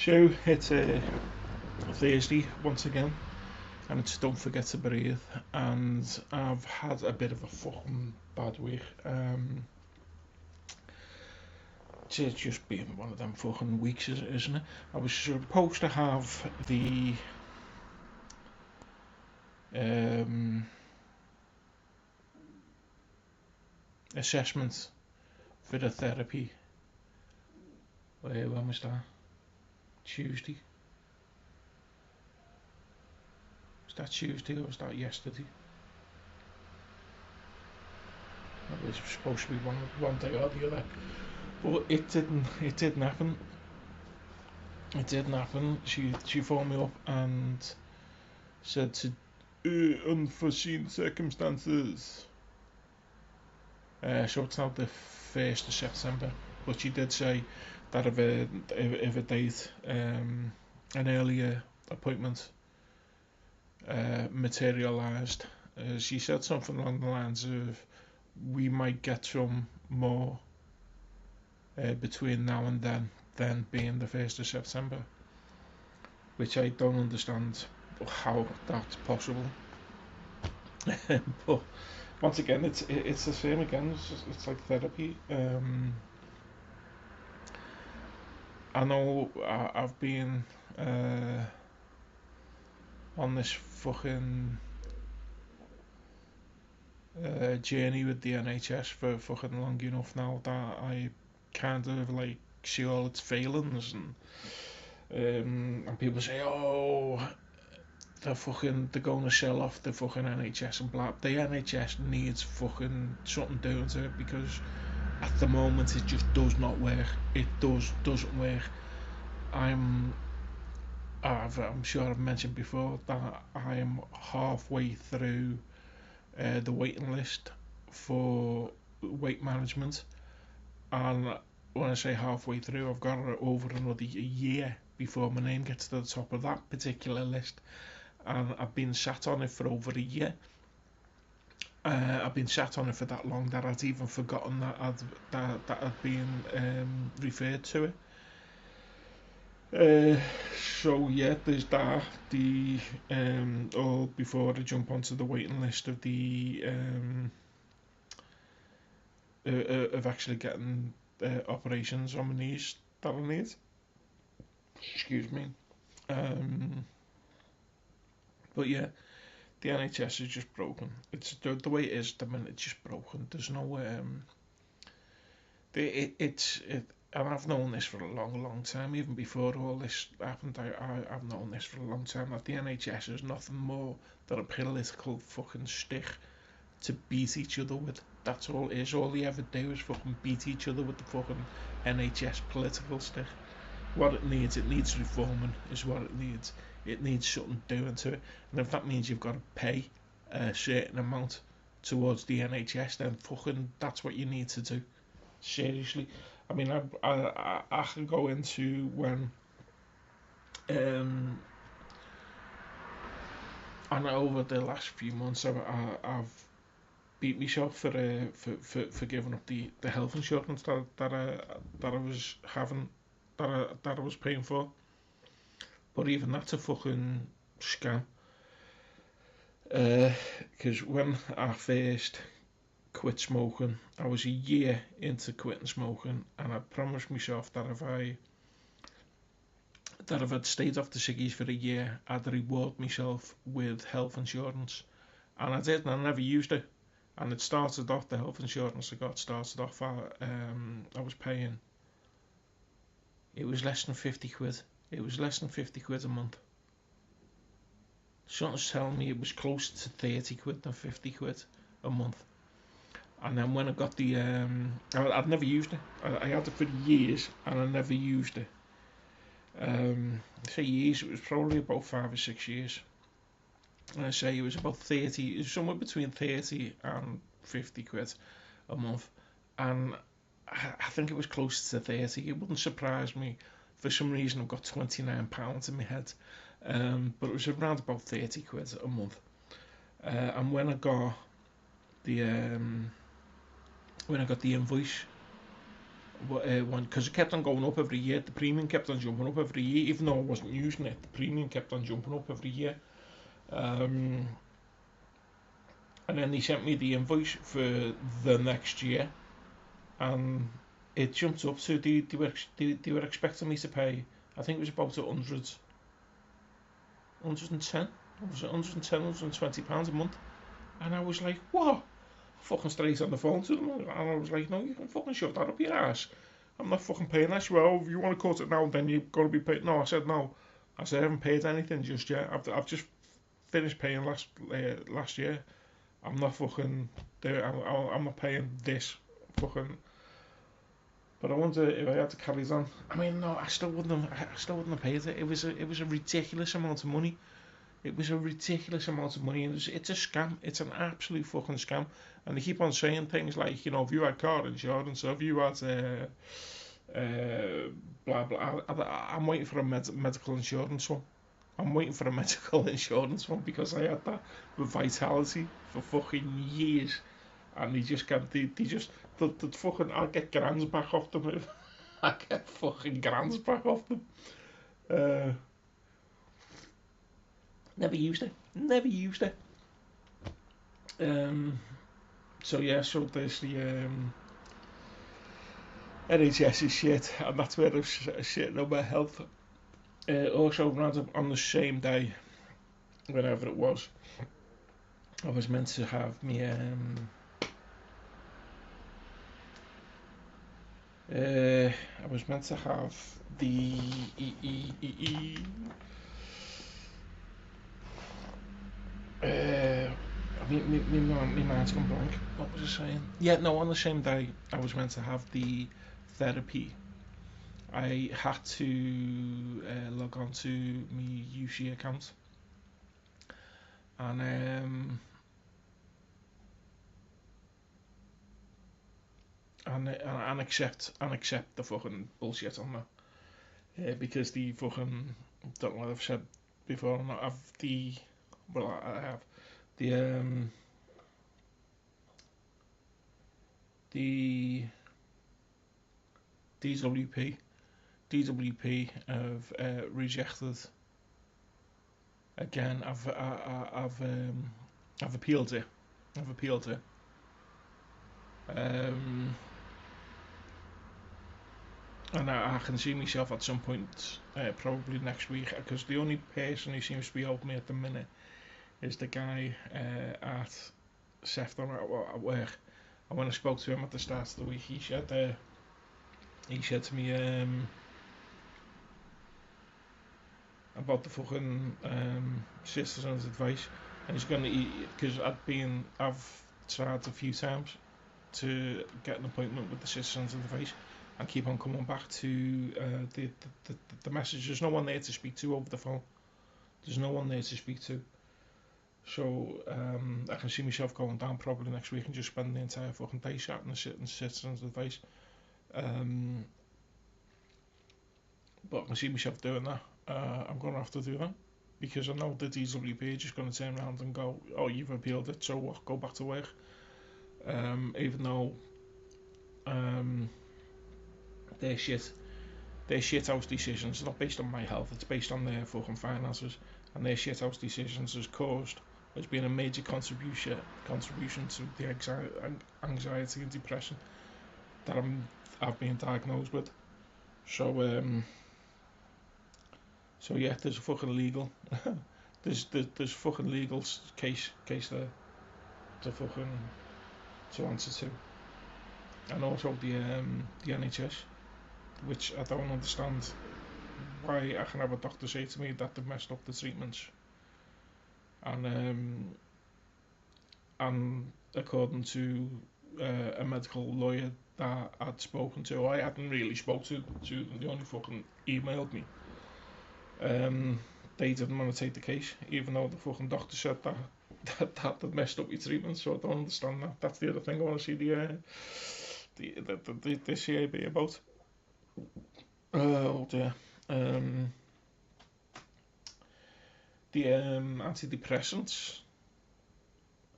So it's Thursday once again, and it's Don't Forget to Breathe. And I've had a bit of a fucking bad week. It's just been one of them fucking weeks, isn't it? I was supposed to have the um, assessment for the therapy. When was that? Tuesday. Was that Tuesday or was that yesterday? It was supposed to be one day or the other. But it didn't. It didn't happen. It didn't happen. She phoned me up and said to unforeseen circumstances. So it's now the 1st of September. But she did say that if a date, an earlier appointment, materialised, she said something along the lines of, we might get some more between now and then being the 1st of September, which I don't understand how that's possible. But once again, it's the same again. It's like therapy. I know I've been on this fucking journey with the NHS for fucking long enough now that I kind of like see all its failings, and people say, oh, they're going to sell off the fucking NHS and blah. The NHS needs fucking something doing to it, because at the moment it just does not work. It doesn't work. I'm sure I've mentioned before that I am halfway through the waiting list for weight management, and when I say halfway through, I've got over another year before my name gets to the top of that particular list, and I've been sat on it for over a year. I've been sat on it for that long that I'd even forgotten that I'd been referred to it. So yeah, there's that. The or before I jump onto the waiting list of the of actually getting operations on my knees that I need. Excuse me. Um, but yeah, the NHS is just broken. It's the way it is at the minute. It's just broken. There's no it, and I've known this for a long time. Even before all this happened, I've known this for a long time, that the NHS is nothing more than a political fucking stick to beat each other with. That's all it is. All they ever do is fucking beat each other with the fucking NHS political stick. What it needs reforming, is what it needs. It needs something doing to it. And if that means you've got to pay a certain amount towards the NHS, then fucking that's what you need to do. Seriously. I mean, I can go into when and over the last few months I've beat myself for giving up the health insurance that I was having, that I was paying for. But even that's a fucking scam. Because when I first quit smoking, I was a year into quitting smoking, and I promised myself that if I'd stayed off the ciggies for a year, I'd reward myself with health insurance. And I did, and I never used it. And it started off, the health insurance I got started off at, I was paying, it was less than 50 quid. It was less than 50 quid a month. Something's telling me it was closer to 30 quid than 50 quid a month. And then when I got the, I'd never used it. I had it for years, and I never used it. I say years, it was probably about 5 or 6 years. And I say it was about 30, it was somewhere between 30 and 50 quid a month. And I think it was close to 30. It wouldn't surprise me. For some reason, I've got £29 in my head. But it was around about 30 quid a month. And when I got the invoice because it kept on going up every year. The premium kept on jumping up every year, even though I wasn't using it. The premium kept on jumping up every year. Um, and then they sent me the invoice for the next year, and it jumped up. So they were expecting me to pay. I think it was about 110, was it 110, £120 a month, and I was like, what? Fucking straight on the phone to them, and I was like, no, you can fucking shove that up your ass. I'm not fucking paying that. Well, if you want to cut it now, then you've got to be paid. No, I said no. I said I haven't paid anything just yet. I've just finished paying last year. I'm not fucking. I'm not paying this fucking. But I wonder if I had to carry it on. I mean, no, I still wouldn't have paid it. It was a ridiculous amount of money. It was a ridiculous amount of money, and it's a scam. It's an absolute fucking scam. And they keep on saying things like, you know, if you had car insurance, or if you had blah blah. I'm waiting for a medical insurance one. I'm waiting for a medical insurance one because I had that with Vitality for fucking years, and they just the fucking I'll get grands back off them. I get fucking grands back off them. Uh, Never used it. Never used it. So yeah, so there's the NHS is shit, and that's where I'm shitting on my health. Also, on the same day, whenever it was, I was meant to have me. I was meant to have the my mind's gone blank. What was I saying? Yeah, no, on the same day I was meant to have the therapy. I had to log on to my UC account and accept the fucking bullshit on that. Because the fucking don't know what I've said before or not. I've the well I have the DWP have rejected again. I've appealed it. I've appealed it. And I can see myself at some point, probably next week, because the only person who seems to be helping me at the minute is the guy at Sefton at work. And when I spoke to him at the start of the week, he said to me about the fucking citizens' advice, and he's going to because I've tried a few times to get an appointment with the citizens' advice, and keep on coming back to the message. There's no one there to speak to over the phone. There's no one there to speak to. So I can see myself going down probably next week and just spending the entire fucking day chatting and citizens' advice. But I can see myself doing that. I'm going to have to do that because I know the DWP are just going to turn around and go, "Oh, you've appealed it, so what? Go back to work." Even though their shit house decisions are not based on my health, it's based on their fucking finances, and their shit house decisions has been a major contribution to the anxiety and depression that I've been diagnosed with. So yeah, there's a fucking legal there's fucking legal case there to answer to, and also the NHS, which I don't understand why I can have a doctor say to me that they've messed up the treatments, and according to a medical lawyer that I'd spoken to, I hadn't really spoken to them, they only fucking emailed me. They didn't want to take the case, even though the fucking doctor said that they'd messed up your treatment. So I don't understand that. That's the other thing I want to see the CAB about. Oh dear. The antidepressants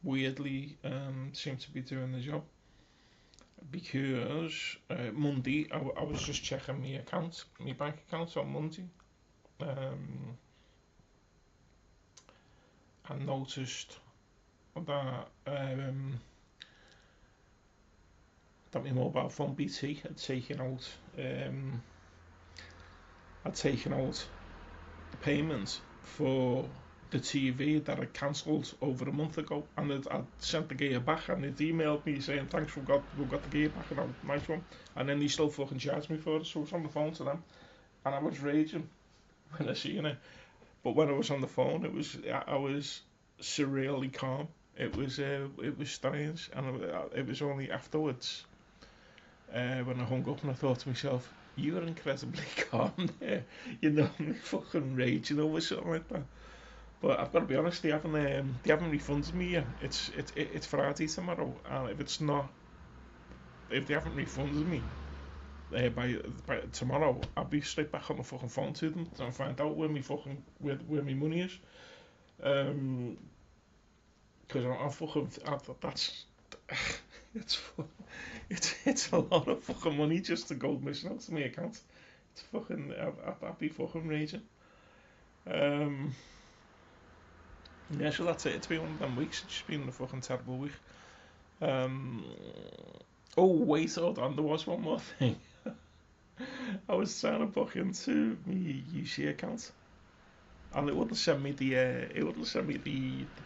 weirdly seem to be doing the job. because Monday I was just checking my bank account on Monday. Um, I noticed that my mobile phone BT um, had taken out the payment for the TV that I cancelled over a month ago, and I'd sent the gear back, and they'd emailed me saying thanks, we've got the gear back, and nice one, and then they still fucking charged me for it. So I was on the phone to them, and I was raging when I seen it. But when I was on the phone, I was surreally calm. It was strange, and it was only afterwards when I hung up and I thought to myself, you were incredibly calm there. You know, me fucking raging over something like that. But I've got to be honest, they haven't refunded me yet. It's Friday tomorrow, and if they haven't refunded me by tomorrow, I'll be straight back on the fucking phone to them and find out where my money is. Because I'm fucking that's it's it's a lot of fucking money just to go missing out to my account. It's fucking I'd be fucking raging. Um, yeah, so that's it. It's been one of them weeks. It's just been a fucking terrible week. Um, oh wait, hold on. There was one more thing. I was trying to book into my UC account, and it wouldn't send me the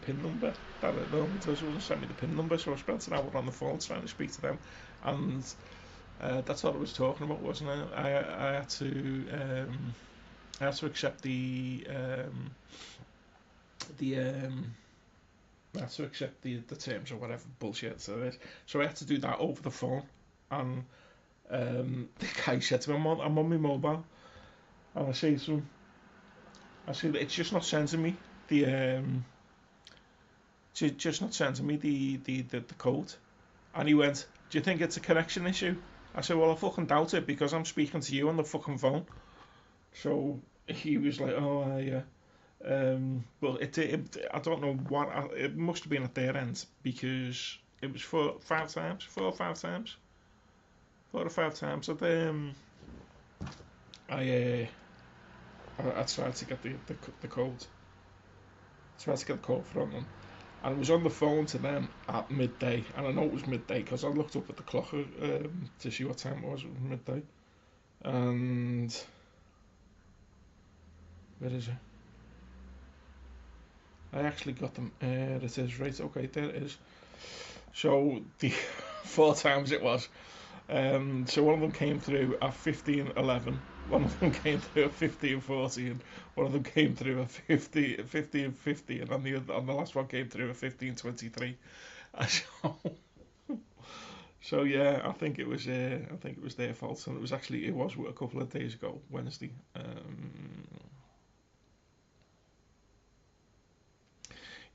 pin number that it normally does. It wouldn't send me the pin number, so I spent an hour on the phone trying to speak to them, and that's what I was talking about, wasn't it? I had to accept the I had to accept the terms or whatever bullshit so it is. So I had to do that over the phone, and the guy said to me, I'm on my mobile, and I say to him, it's just not sending me the code. And he went, do you think it's a connection issue? I said, well, I fucking doubt it because I'm speaking to you on the fucking phone. So he was like, oh, yeah. But I don't know what, it must have been at their end because it was 4 or 5 times. 4 or 5 times. I tried to get the code. I tried to get the code from them. And I was on the phone to them at midday, and I know it was midday because I looked up at the clock to see what time it was. It was midday, and where is it? I actually got them. It is right. Okay, there it is. So the 4 times it was. So one of them came through at 15:11. One of them came through at 15:40, and one of them came through at 15:50, and on the last one came through at 15:23. So yeah, I think it was their fault, and it was a couple of days ago, Wednesday.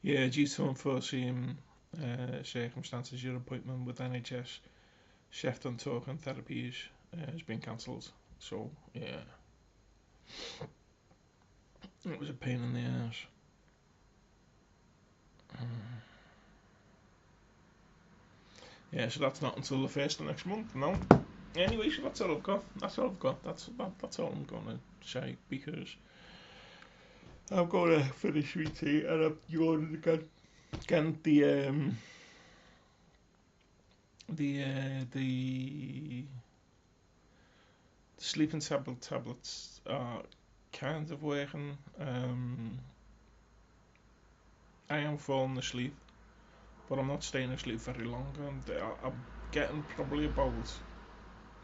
Yeah, due to unforeseen circumstances, your appointment with NHS Shefton Talking Therapies has been cancelled. So yeah, it was a pain in the ass. Yeah, so that's not until the first of next month. No. Anyway, so that's all I've got. That's all I've got. That's all I'm gonna say because I'm gonna finish my tea and I'm yawning again. Again, the sleeping tablets are kind of working. I am falling asleep, but I'm not staying asleep very long, and I'm getting probably about.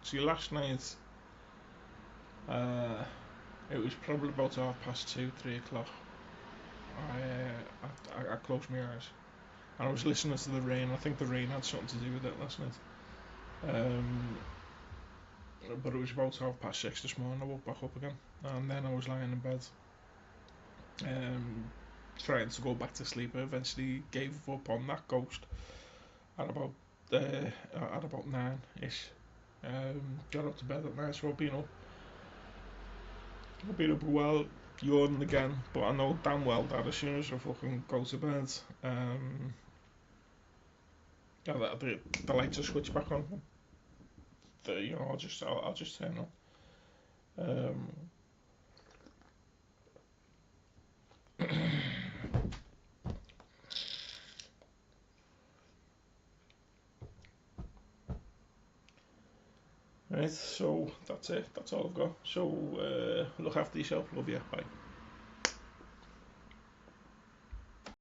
See, last night, it was probably about 2:30, 3 o'clock. I closed my eyes, and I was listening to the rain. I think the rain had something to do with it last night. But it was about 6:30 this morning. I woke back up again, and then I was lying in bed, trying to go back to sleep. I eventually gave up on that ghost at about 9ish. Got up to bed at 9, so I've been up a while, yawning again. But I know damn well that as soon as I fucking go to bed, yeah, the lights are switched back on. I'll just turn up. Um, right, so that's it. That's all I've got. So look after yourself. Love you. Bye.